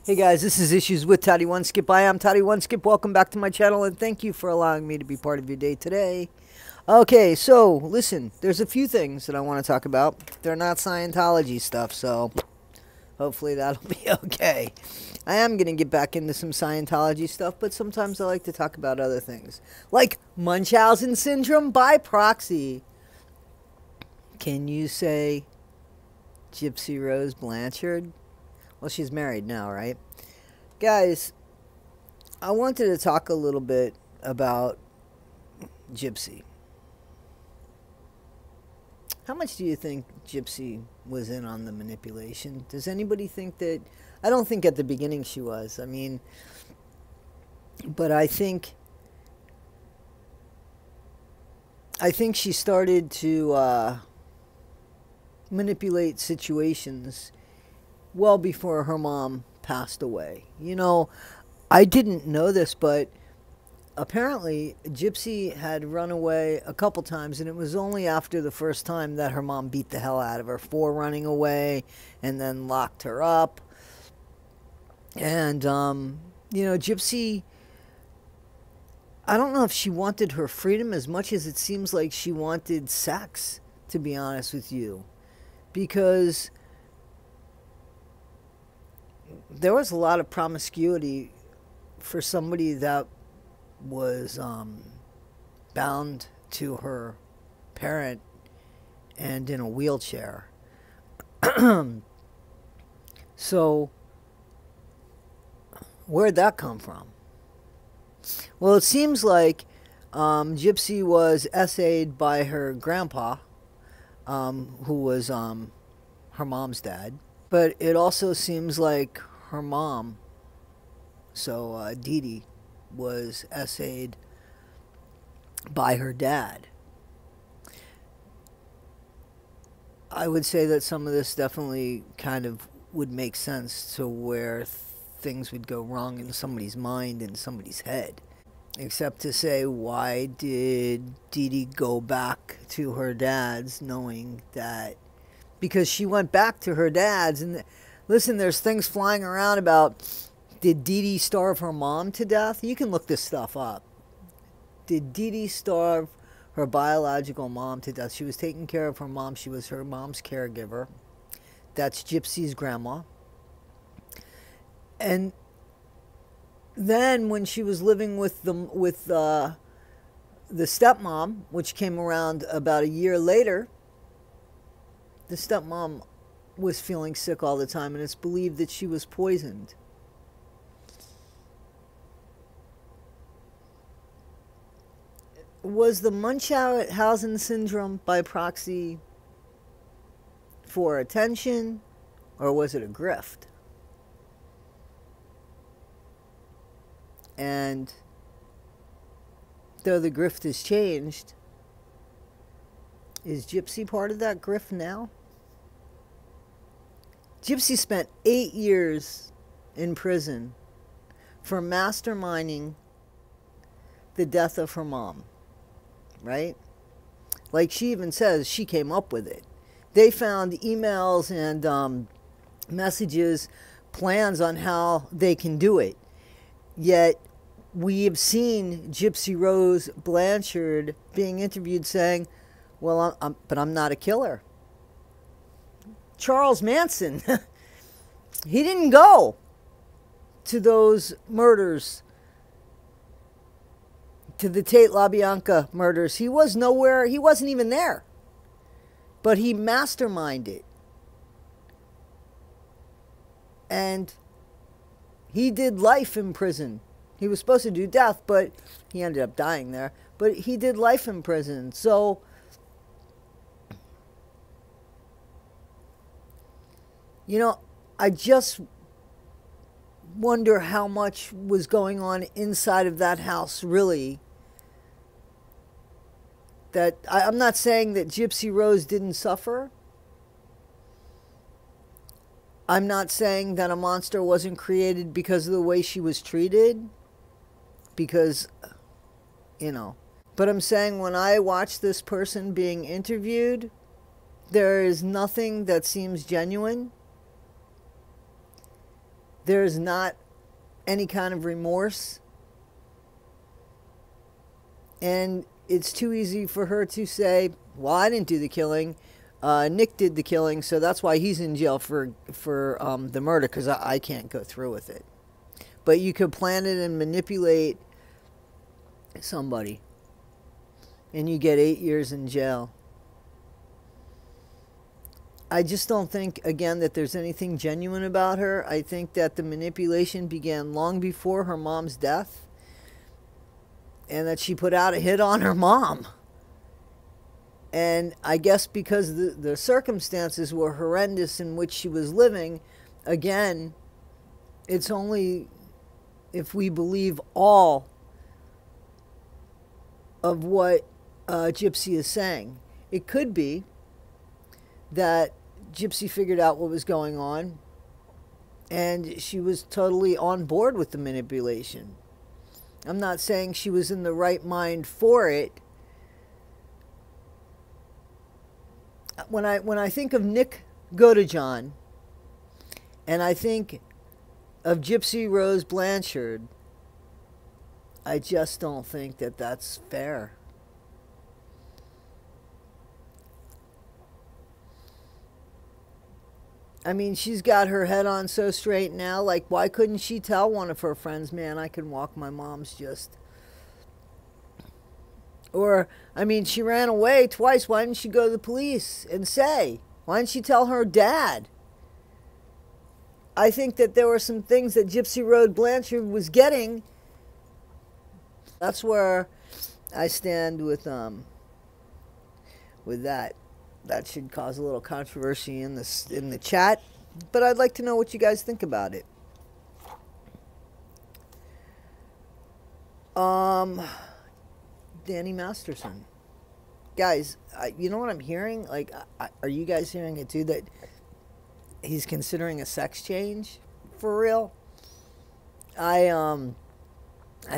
Hey guys, this is Issues with Toddy One Skip. I am Toddy One Skip. Welcome back to my channel and thank you for allowing me to be part of your day today. Okay, so listen, there's a few things that I want to talk about. They're not Scientology stuff, so hopefully that'll be okay. I am going to get back into some Scientology stuff, but sometimes I like to talk about other things. Like Munchausen syndrome by proxy. Can you say Gypsy Rose Blanchard? Well, she's married now, right? Guys, I wanted to talk a little bit about Gypsy. How much do you think Gypsy was in on the manipulation? Does anybody think that... I don't think at the beginning she was. I mean, but I think she started to manipulate situations well before her mom passed away. You know, I didn't know this, but apparently Gypsy had run away a couple times, and it was only after the first time that her mom beat the hell out of her for running away and then locked her up. And, you know, Gypsy, I don't know if she wanted her freedom as much as it seems like she wanted sex, to be honest with you. Because there was a lot of promiscuity for somebody that was bound to her parent and in a wheelchair. So, where'd that come from? Well, it seems like Gypsy was essayed by her grandpa, who was her mom's dad. But it also seems like her mom, so Dee Dee, was essayed by her dad. I would say that some of this definitely kind of would make sense to where things would go wrong in somebody's mind and somebody's head. Except to say, why did Dee Dee go back to her dad's knowing that... Because she went back to her dad's, and listen, there's things flying around about, did Dee Dee starve her mom to death? You can look this stuff up. Did Dee Dee starve her biological mom to death? She was taking care of her mom. She was her mom's caregiver. That's Gypsy's grandma. And then when she was living with the stepmom, which came around about a year later, the stepmom was feeling sick all the time, and it's believed that she was poisoned. Was the Munchausen syndrome by proxy for attention, or was it a grift? And though the grift has changed, is Gypsy part of that grift now? Gypsy spent 8 years in prison for masterminding the death of her mom, right? Like she even says she came up with it. They found emails and messages, plans on how they can do it. Yet we have seen Gypsy Rose Blanchard being interviewed saying, well, but I'm not a killer. Charles Manson, he didn't go to those murders, to the Tate LaBianca murders. He was nowhere, he wasn't even there. But he masterminded. And he did life in prison. He was supposed to do death, but he ended up dying there. But he did life in prison. So you know, I just wonder how much was going on inside of that house, really. That I'm not saying that Gypsy Rose didn't suffer. I'm not saying that a monster wasn't created because of the way she was treated. Because, you know. But I'm saying when I watch this person being interviewed, there is nothing that seems genuine. there's not any kind of remorse. And it's too easy for her to say, well, I didn't do the killing. Nick did the killing, so that's why he's in jail for the murder, because I can't go through with it. But you could plan it and manipulate somebody, and you get 8 years in jail. I just don't think, again, that there's anything genuine about her. I think that the manipulation began long before her mom's death, and that she put out a hit on her mom. And I guess because the circumstances were horrendous in which she was living, again, it's only if we believe all of what Gypsy is saying. It could be that Gypsy figured out what was going on and she was totally on board with the manipulation. I'm not saying she was in the right mind for it. When I think of Nick Godejohn and I think of Gypsy Rose Blanchard, I just don't think that that's fair. I mean, she's got her head on so straight now. Like, why couldn't she tell one of her friends, man, I can walk my mom's just... Or, I mean, she ran away twice. Why didn't she go to the police and say? Why didn't she tell her dad? I think that there were some things that Gypsy Rose Blanchard was getting. That's where I stand with that. That should cause a little controversy in the chat, but I'd like to know what you guys think about it. Danny Masterson. Guys, you know what I'm hearing? Like, are you guys hearing it too, that he's considering a sex change? For real? I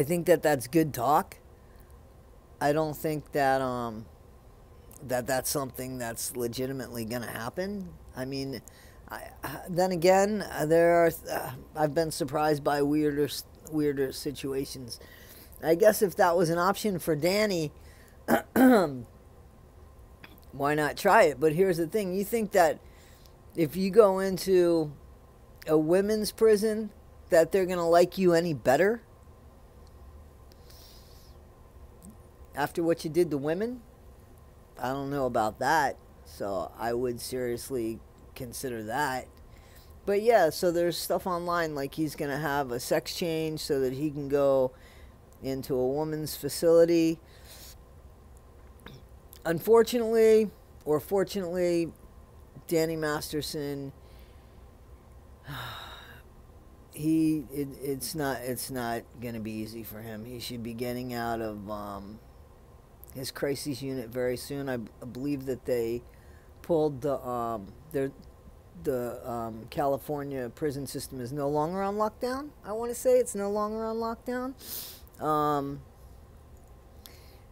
think that that's good talk. I don't think that, that's something that's legitimately going to happen. I mean, then again, I've been surprised by weirder situations. I guess if that was an option for Danny, why not try it? But here's the thing. You think that if you go into a women's prison, that they're going to like you any better? After what you did to women? I don't know about that. So I would seriously consider that. But yeah, so there's stuff online like he's going to have a sex change so that he can go into a woman's facility. Unfortunately, or fortunately, Danny Masterson, it's not going to be easy for him. He should be getting out of his crisis unit very soon. I believe that they pulled the California prison system is no longer on lockdown. I want to say it's no longer on lockdown.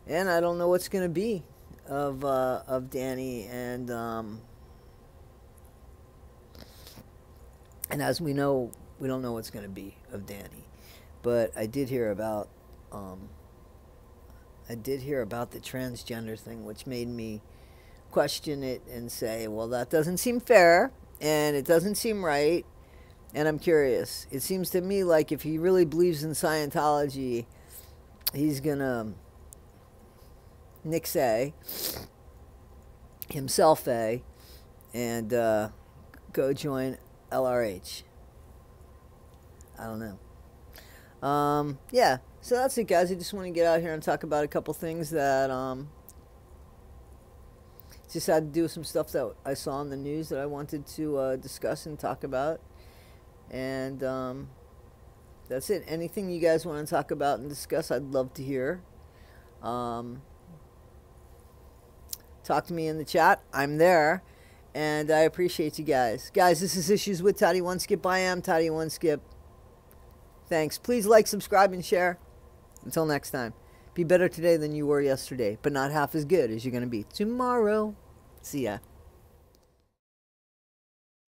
And I don't know what's going to be of Danny, and as we know, we don't know what's going to be of Danny. But I did hear about the transgender thing, which made me question it and say, well, that doesn't seem fair and it doesn't seem right, and I'm curious. It seems to me like if he really believes in Scientology, he's gonna nix-a himself and go join LRH. I don't know. Yeah, so that's it, guys. I just want to get out here and talk about a couple things that just had to do with some stuff that I saw in the news that I wanted to discuss and talk about. And that's it. Anything you guys want to talk about and discuss, I'd love to hear. Talk to me in the chat. I'm there. And I appreciate you guys. Guys, this is Issues with Toddy One Skip. I am Toddy One Skip. Thanks. Please like, subscribe, and share. Until next time. Be better today than you were yesterday, but not half as good as you're going to be tomorrow. See ya.